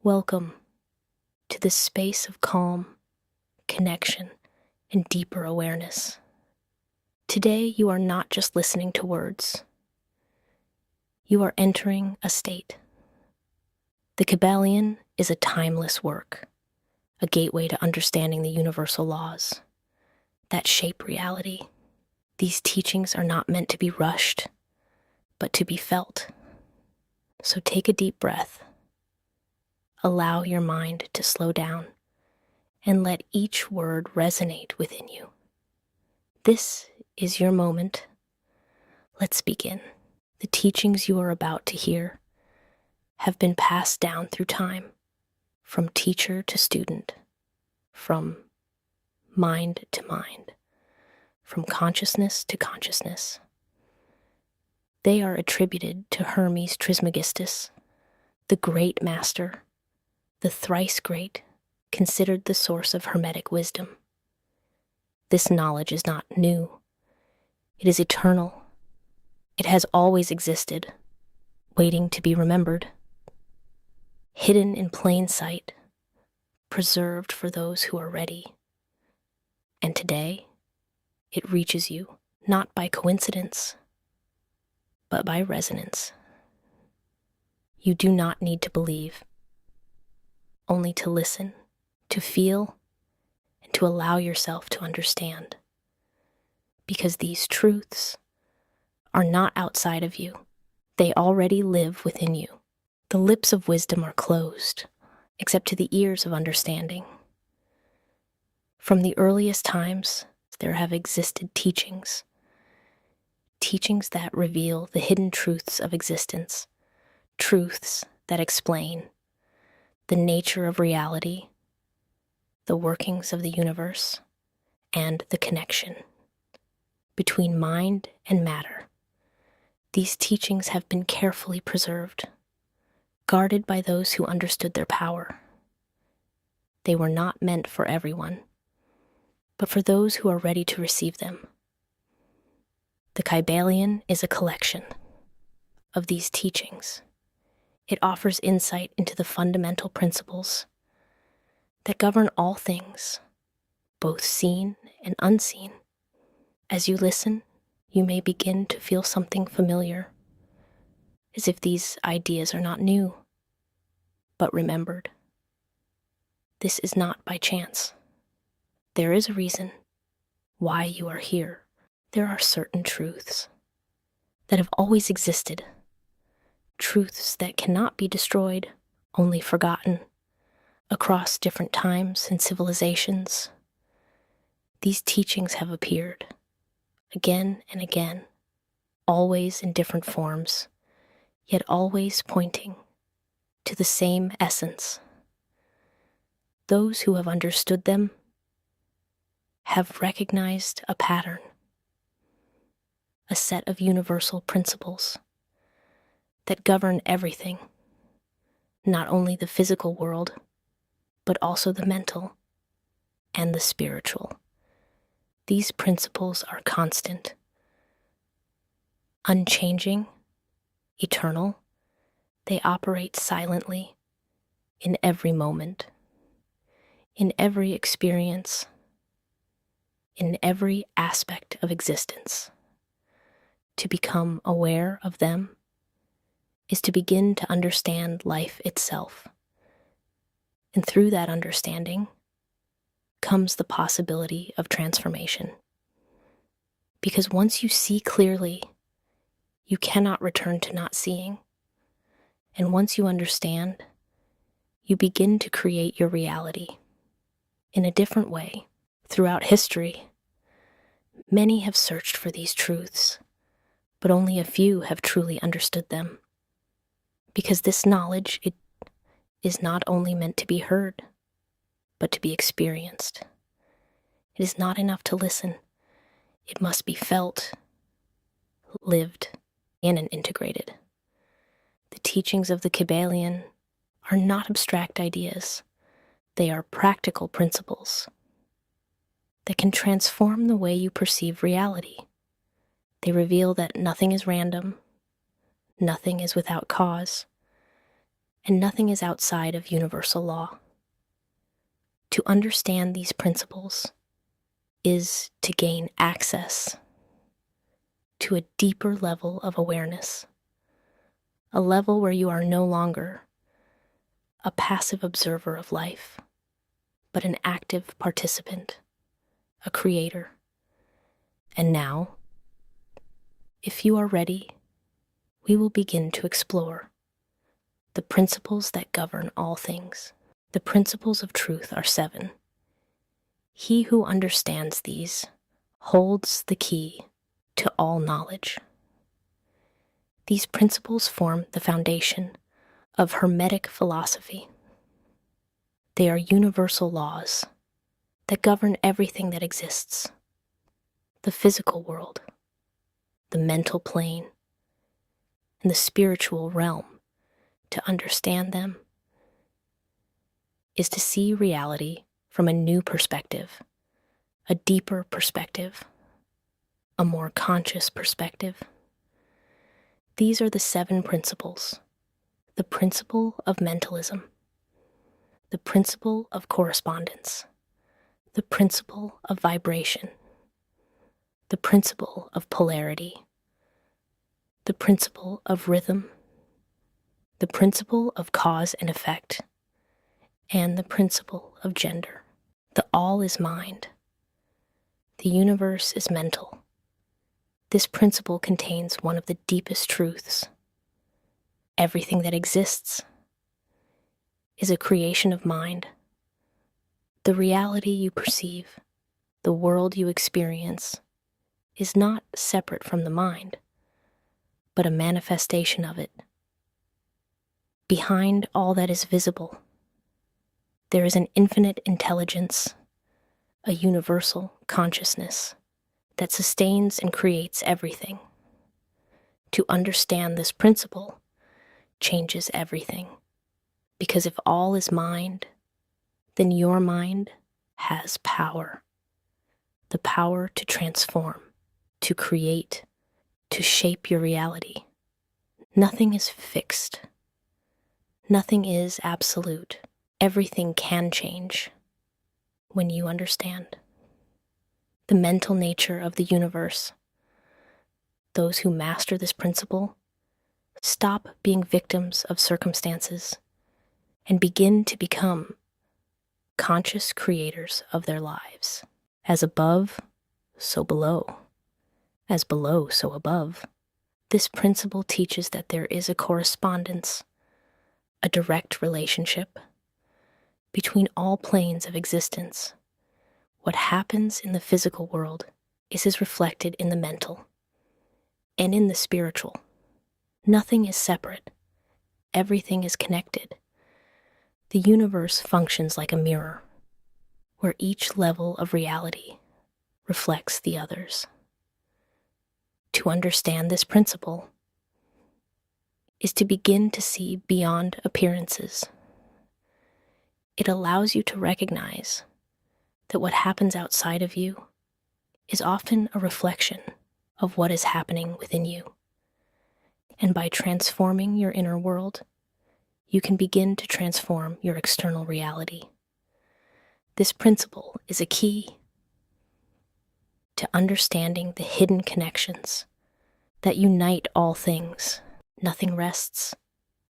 Welcome to this space of calm, connection, and deeper awareness. Today, you are not just listening to words. You are entering a state. The Kybalion is a timeless work, a gateway to understanding the universal laws that shape reality. These teachings are not meant to be rushed, but to be felt. So take a deep breath. Allow your mind to slow down and let each word resonate within you. This is your moment. Let's begin. The teachings you are about to hear have been passed down through time, from teacher to student, from mind to mind, from consciousness to consciousness. They are attributed to Hermes Trismegistus, the great master, the thrice great, considered the source of Hermetic wisdom. This knowledge is not new. It is eternal. It has always existed, waiting to be remembered, hidden in plain sight, preserved for those who are ready. And today, it reaches you, not by coincidence, but by resonance. You do not need to believe, only to listen, to feel, and to allow yourself to understand. Because these truths are not outside of you. They already live within you. The lips of wisdom are closed, except to the ears of understanding. From the earliest times, there have existed teachings that reveal the hidden truths of existence, truths that explain the nature of reality, the workings of the universe, and the connection between mind and matter. These teachings have been carefully preserved, guarded by those who understood their power. They were not meant for everyone, but for those who are ready to receive them. The Kybalion is a collection of these teachings. It offers insight into the fundamental principles that govern all things, both seen and unseen. As you listen, you may begin to feel something familiar, as if these ideas are not new, but remembered. This is not by chance. There is a reason why you are here. There are certain truths that have always existed, truths that cannot be destroyed, only forgotten, across different times and civilizations. These teachings have appeared again and again, always in different forms, yet always pointing to the same essence. Those who have understood them have recognized a pattern, a set of universal principles that govern everything, not only the physical world, but also the mental and the spiritual. These principles are constant, unchanging, eternal. They operate silently in every moment, in every experience, in every aspect of existence. To become aware of them is to begin to understand life itself. And through that understanding comes the possibility of transformation. Because once you see clearly, you cannot return to not seeing. And once you understand, you begin to create your reality in a different way. Throughout history, many have searched for these truths, but only a few have truly understood them. Because this knowledge, it is not only meant to be heard, but to be experienced. It is not enough to listen. It must be felt, lived, and integrated. The teachings of the Kybalion are not abstract ideas. They are practical principles that can transform the way you perceive reality. They reveal that nothing is random, nothing is without cause, and nothing is outside of universal law. To understand these principles is to gain access to a deeper level of awareness, a level where you are no longer a passive observer of life, but an active participant, a creator. And now, if you are ready, we will begin to explore the principles that govern all things. The principles of truth are 7. He who understands these holds the key to all knowledge. These principles form the foundation of Hermetic philosophy. They are universal laws that govern everything that exists: the physical world, the mental plane, and the spiritual realm. To understand them is to see reality from a new perspective, a deeper perspective, a more conscious perspective. These are the 7 principles: the principle of mentalism, the principle of correspondence, the principle of vibration, the principle of polarity, the principle of rhythm, the principle of cause and effect, and the principle of gender. The all is mind. The universe is mental. This principle contains one of the deepest truths. Everything that exists is a creation of mind. The reality you perceive, the world you experience, is not separate from the mind, but a manifestation of it. Behind all that is visible, there is an infinite intelligence, a universal consciousness that sustains and creates everything. To understand this principle changes everything, because if all is mind, then your mind has power. The power to transform, to create, to shape your reality. Nothing is fixed. Nothing is absolute. Everything can change when you understand the mental nature of the universe. Those who master this principle stop being victims of circumstances and begin to become conscious creators of their lives. As above, so below. As below, so above. This principle teaches that there is a correspondence, a direct relationship between all planes of existence. What happens in the physical world is reflected in the mental and in the spiritual. Nothing is separate. Everything is connected. The universe functions like a mirror, where each level of reality reflects the others. To understand this principle is to begin to see beyond appearances. It allows you to recognize that what happens outside of you is often a reflection of what is happening within you. And by transforming your inner world, you can begin to transform your external reality. This principle is a key to understanding the hidden connections that unite all things. Nothing rests.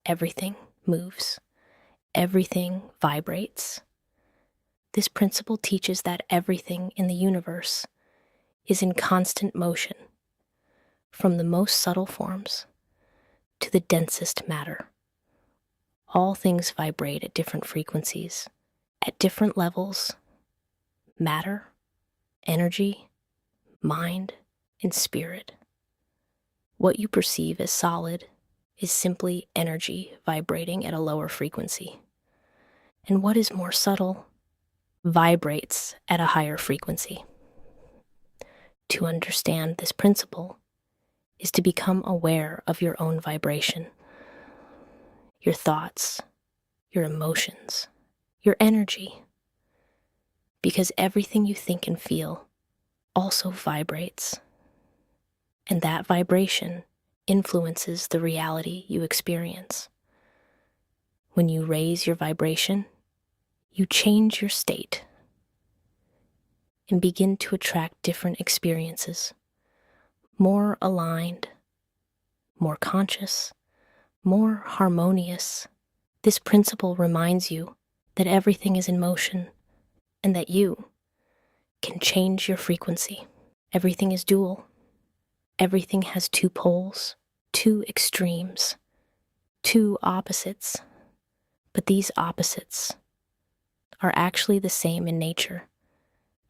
Everything moves. Everything vibrates. This principle teaches that everything in the universe is in constant motion, from the most subtle forms to the densest matter. All things vibrate at different frequencies, at different levels: matter, energy, mind, and spirit. What you perceive as solid is simply energy vibrating at a lower frequency. And what is more subtle vibrates at a higher frequency. To understand this principle is to become aware of your own vibration, your thoughts, your emotions, your energy, because everything you think and feel also vibrates, and that vibration influences the reality you experience. When you raise your vibration, you change your state and begin to attract different experiences, more aligned, more conscious, more harmonious. This principle reminds you that everything is in motion and that you can change your frequency. Everything is dual. Everything has two poles, two extremes, two opposites. But these opposites are actually the same in nature.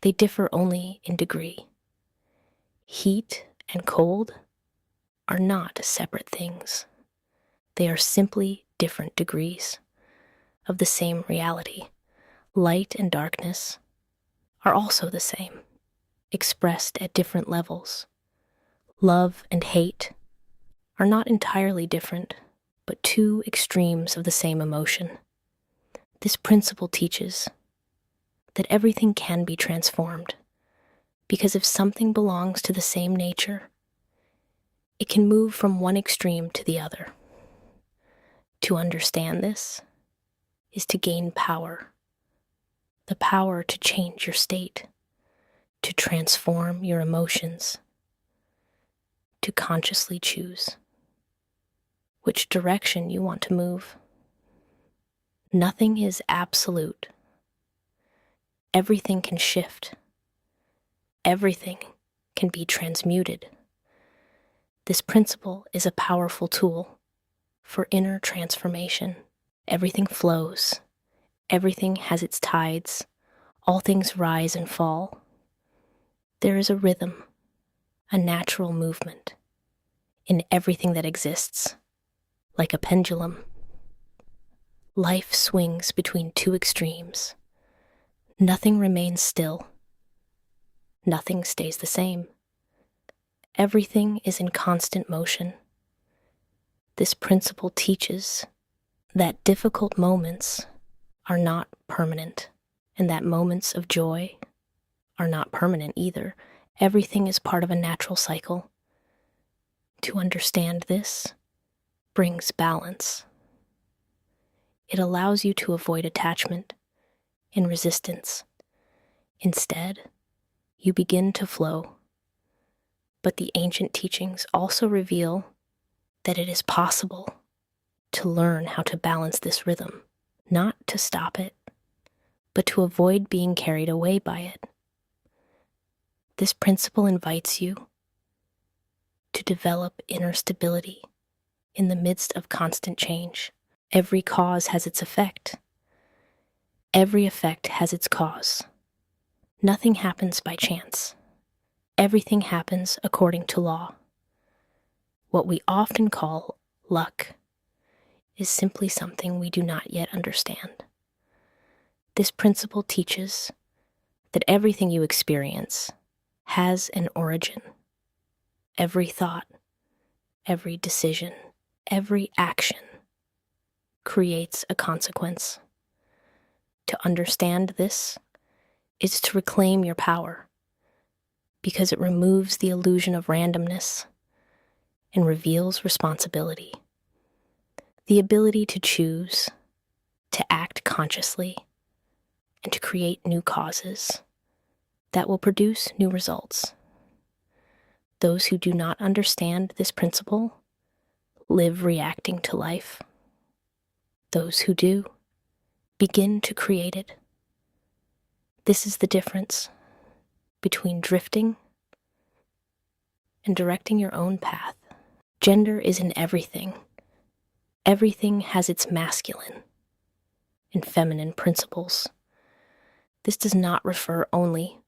They differ only in degree. Heat and cold are not separate things. They are simply different degrees of the same reality. Light and darkness are also the same, expressed at different levels. Love and hate are not entirely different, but two extremes of the same emotion. This principle teaches that everything can be transformed, because if something belongs to the same nature, it can move from one extreme to the other. To understand this is to gain power, the power to change your state, to transform your emotions, to consciously choose which direction you want to move. Nothing is absolute. Everything can shift. Everything can be transmuted. This principle is a powerful tool for inner transformation. Everything flows. Everything has its tides. All things rise and fall. There is a rhythm, a natural movement in everything that exists, like a pendulum. Life swings between two extremes. Nothing remains still. Nothing stays the same. Everything is in constant motion. This principle teaches that difficult moments are not permanent, and that moments of joy are not permanent either. Everything is part of a natural cycle. To understand this brings balance. It allows you to avoid attachment and resistance. Instead, you begin to flow. But the ancient teachings also reveal that it is possible to learn how to balance this rhythm, not to stop it, but to avoid being carried away by it. This principle invites you to develop inner stability in the midst of constant change. Every cause has its effect. Every effect has its cause. Nothing happens by chance. Everything happens according to law. What we often call luck is simply something we do not yet understand. This principle teaches that everything you experience has an origin. Every thought, every decision, every action creates a consequence. To understand this is to reclaim your power, because it removes the illusion of randomness and reveals responsibility. The ability to choose, to act consciously, and to create new causes that will produce new results. Those who do not understand this principle live reacting to life. Those who do begin to create it. This is the difference between drifting and directing your own path. Gender is in everything. Everything has its masculine and feminine principles. This does not refer only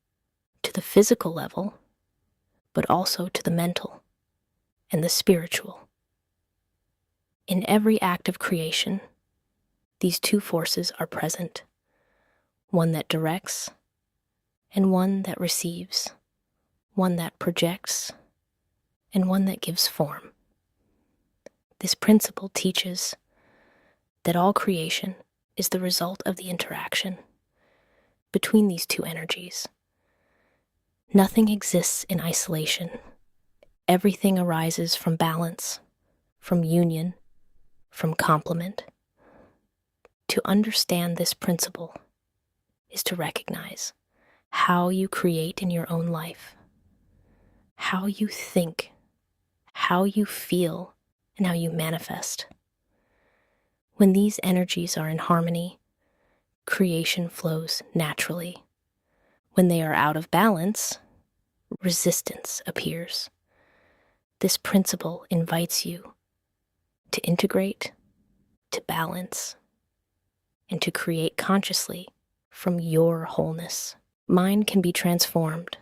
to the physical level, but also to the mental and the spiritual. In every act of creation, these two forces are present, one that directs and one that receives, one that projects and one that gives form. This principle teaches that all creation is the result of the interaction between these two energies. Nothing exists in isolation. Everything arises from balance, from union, from complement. To understand this principle is to recognize how you create in your own life, how you think, how you feel, and how you manifest. When these energies are in harmony, creation flows naturally. When they are out of balance, resistance appears. This principle invites you to integrate, to balance, and to create consciously from your wholeness. Mind can be transformed.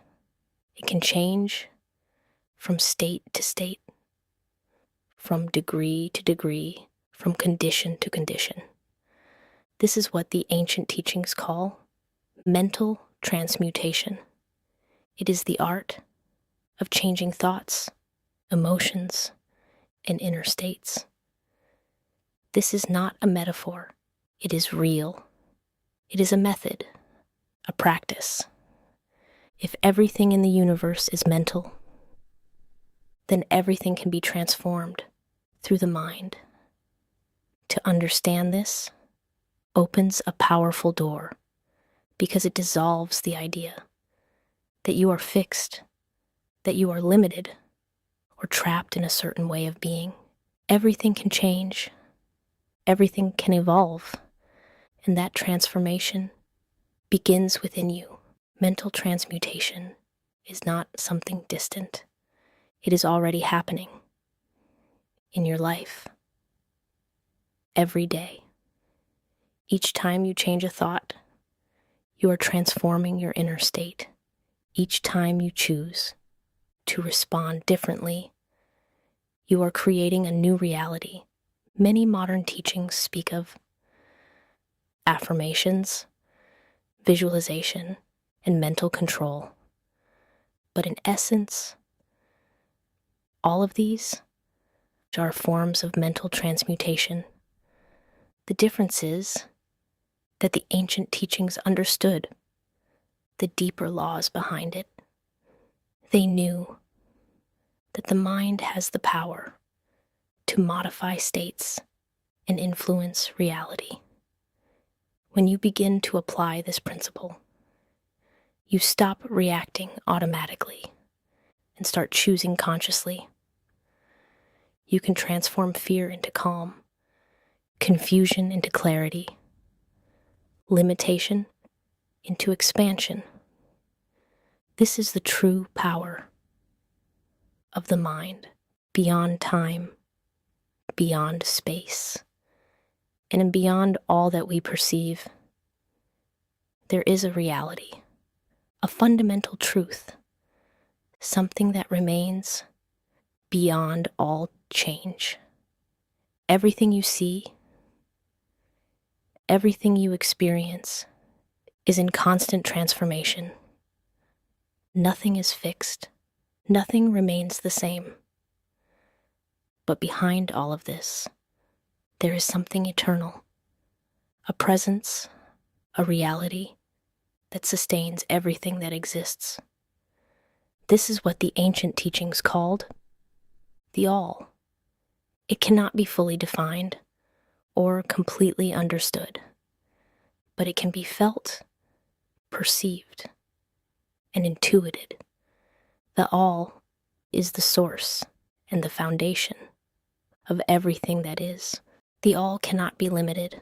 It can change from state to state, from degree to degree, from condition to condition. This is what the ancient teachings call mental transmutation. It is the art of changing thoughts, emotions, and inner states. This is not a metaphor. It is real. It is a method, a practice. If everything in the universe is mental, then everything can be transformed through the mind. To understand this opens a powerful door because it dissolves the idea that you are fixed, that you are limited, or trapped in a certain way of being. Everything can change. Everything can evolve. And that transformation begins within you. Mental transmutation is not something distant. It is already happening in your life every day. Each time you change a thought, you are transforming your inner state. Each time you choose to respond differently, you are creating a new reality. Many modern teachings speak of affirmations, visualization, and mental control. But in essence, all of these are forms of mental transmutation. The difference is that the ancient teachings understood the deeper laws behind it. They knew that the mind has the power to modify states and influence reality. When you begin to apply this principle, you stop reacting automatically and start choosing consciously. You can transform fear into calm, confusion into clarity, limitation into expansion. This is the true power of the mind, beyond time, beyond space, and beyond all that we perceive. There is a reality, a fundamental truth, something that remains beyond all change. Everything you see, everything you experience is in constant transformation. Nothing is fixed. Nothing remains the same. But behind all of this, there is something eternal, a presence, a reality that sustains everything that exists. This is what the ancient teachings called the all. It cannot be fully defined or completely understood, but it can be felt, perceived, and intuited. The all is the source and the foundation of everything that is. The all cannot be limited.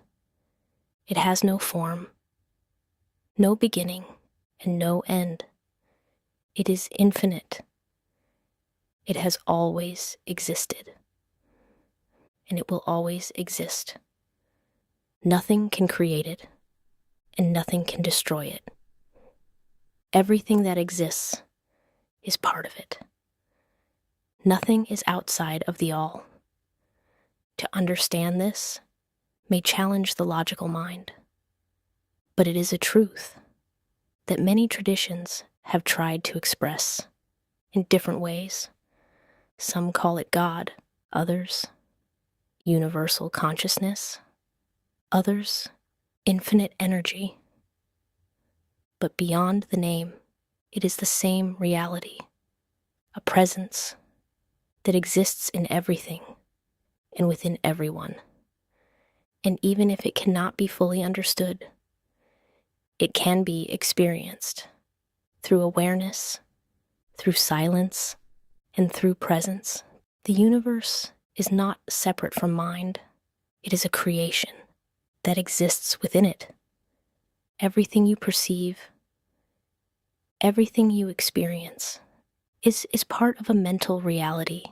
It has no form, no beginning, and no end. It is infinite. It has always existed, and it will always exist. Nothing can create it, and nothing can destroy it. Everything that exists is part of it. Nothing is outside of the all. To understand this may challenge the logical mind, but it is a truth that many traditions have tried to express in different ways. Some call it God, others universal consciousness, others infinite energy. But beyond the name, it is the same reality, a presence that exists in everything and within everyone. And even if it cannot be fully understood, it can be experienced through awareness, through silence, and through presence. The universe is not separate from mind. It is a creation that exists within it. Everything you perceive, everything you experience is part of a mental reality.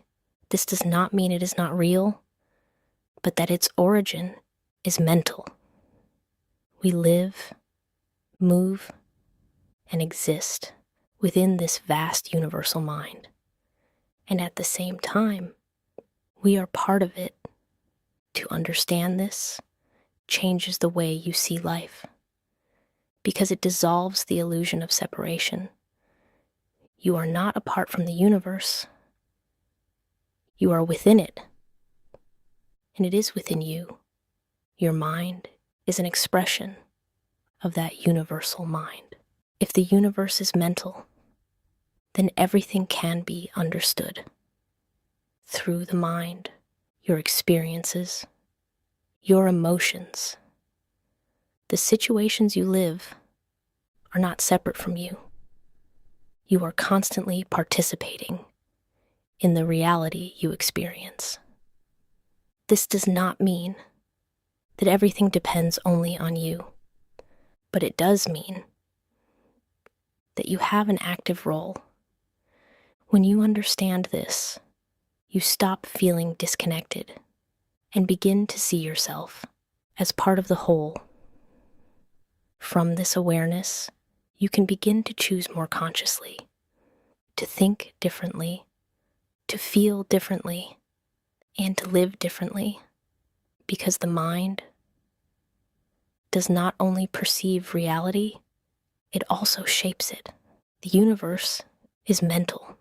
This does not mean it is not real, but that its origin is mental. We live, move, and exist within this vast universal mind. And at the same time, we are part of it. To understand this changes the way you see life, because it dissolves the illusion of separation. You are not apart from the universe. You are within it, and it is within you. Your mind is an expression of that universal mind. If the universe is mental, then everything can be understood through the mind, your experiences, your emotions. The situations you live are not separate from you. You are constantly participating in the reality you experience. This does not mean that everything depends only on you, but it does mean that you have an active role. When you understand this, you stop feeling disconnected and begin to see yourself as part of the whole. From this awareness, you can begin to choose more consciously, to think differently, to feel differently, and to live differently, because the mind does not only perceive reality, it also shapes it. The universe is mental,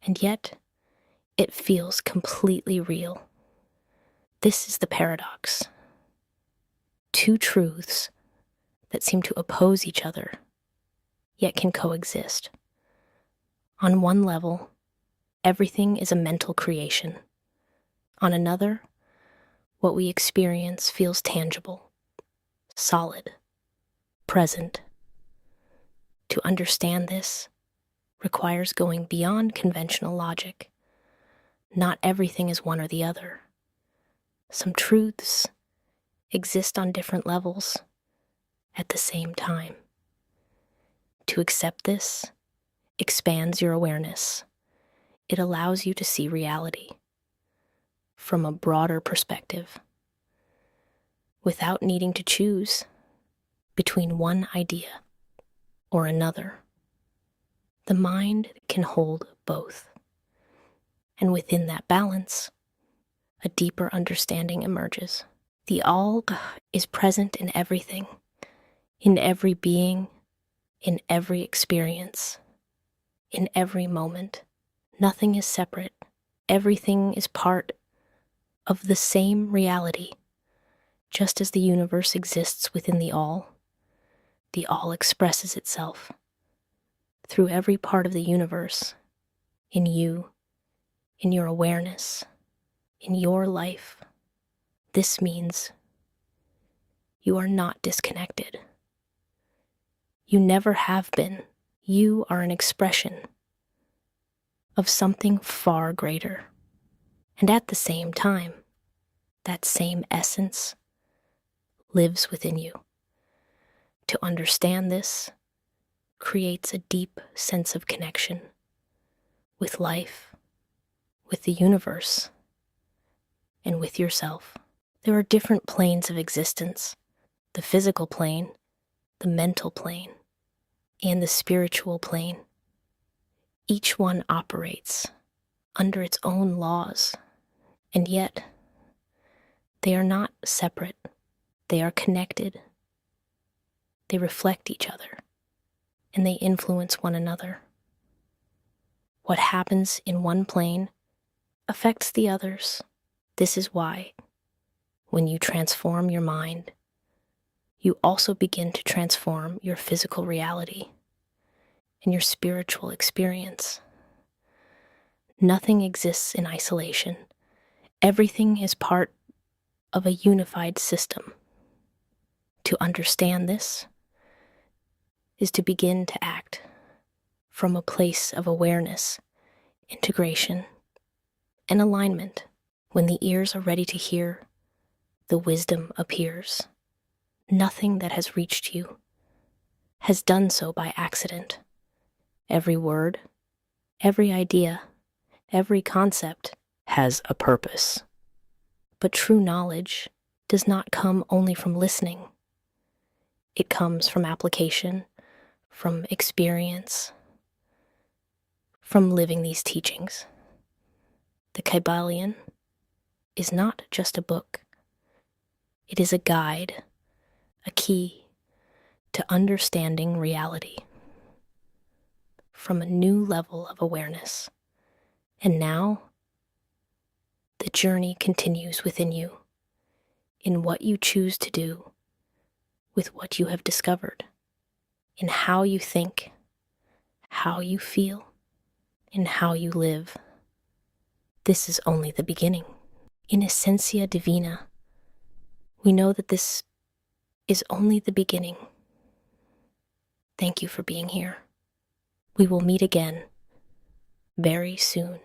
and yet it feels completely real. This is the paradox. Two truths that seem to oppose each other, yet can coexist. On one level, everything is a mental creation. On another, what we experience feels tangible, solid, present. To understand this requires going beyond conventional logic. Not everything is one or the other. Some truths exist on different levels at the same time. To accept this expands your awareness. It allows you to see reality from a broader perspective, without needing to choose between one idea or another. The mind can hold both, and within that balance, a deeper understanding emerges. The all is present in everything, in every being, in every experience, in every moment. Nothing is separate. Everything is part of the same reality. Just as the universe exists within the all expresses itself through every part of the universe, in you, in your awareness, in your life. This means you are not disconnected. You never have been. You are an expression of something far greater. And at the same time, that same essence lives within you. To understand this creates a deep sense of connection with life, with the universe, and with yourself. There are different planes of existence: the physical plane, the mental plane, and the spiritual plane. Each one operates under its own laws, and yet they are not separate. They are connected. They reflect each other, and they influence one another. What happens in one plane affects the others. This is why, when you transform your mind, you also begin to transform your physical reality and your spiritual experience. Nothing exists in isolation. Everything is part of a unified system. To understand this is to begin to act from a place of awareness, integration, and alignment. When the ears are ready to hear, the wisdom appears. Nothing that has reached you has done so by accident. Every word, every idea, every concept has a purpose. But true knowledge does not come only from listening. It comes from application, from experience, from living these teachings. The Kybalion is not just a book. It is a guide, a key to understanding reality from a new level of awareness. And now, the journey continues within you, in what you choose to do with what you have discovered, in how you think, how you feel, and how you live. This is only the beginning. In Esencia Divina, we know that this is only the beginning. Thank you for being here. We will meet again very soon.